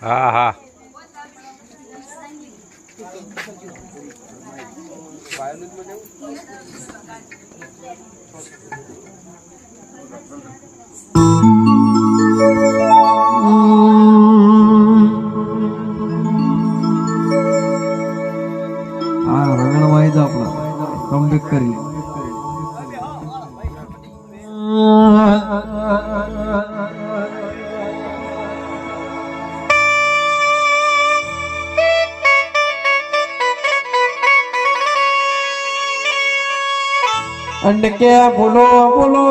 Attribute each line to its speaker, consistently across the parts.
Speaker 1: હા હા
Speaker 2: રગણ વાયદો આપણા કમબેક કરી અંડ કે બોલો બોલો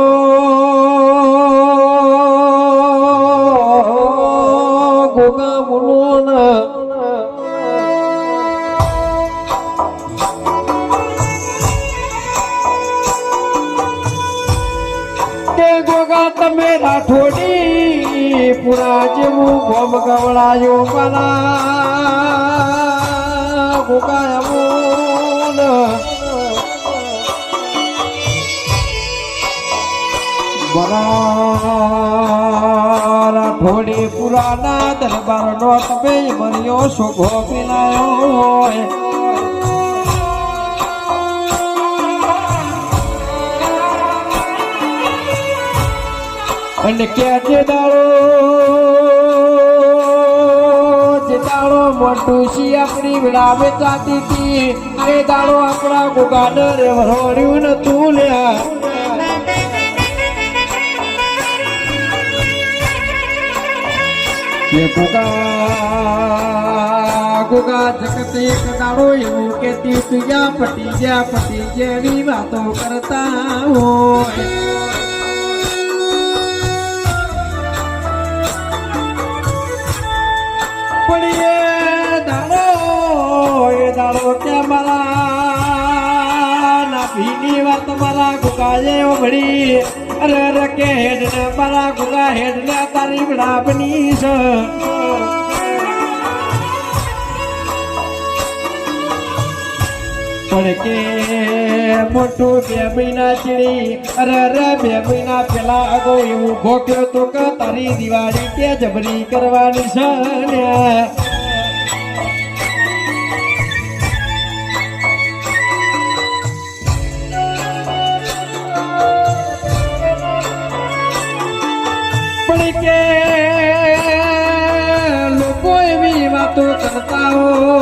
Speaker 2: ગોગા બોલો ના ગોગા તમે રાઠોડી પુરા જેવું ગોમ ગવડાયો પાલા ગોગા અમોન રાઠોડી પુરાના દરબાર નો તમે મર્યો શોભો પીનાયો હોય અને કે જે દાડો મોટું સી આપણી વિડાવે ચાતી હતી એ દાડો આપણા ગોગાડર વરોડ્યું નતું લ્યા કે ગોગા જગત એક દાડો એવું કેતી તુજા પટી જેવી વાતો કરતા હોય દાડો કે મારા ના ભીની વાત મારા ગુગાએ ઓગળી અરે અરે કે હેડ ને મારા ગુગા હેડ ને તારી બડાબની છે પણ કે મોટું 2 મહિના ચીડી અરે અરે 2 મહિના પેલા આગો એવું ભોગ્યો તો કે તારી દિવાળી કે જબરી કરવાની છે ને કે લોકો એવી વાતો કરતા હોય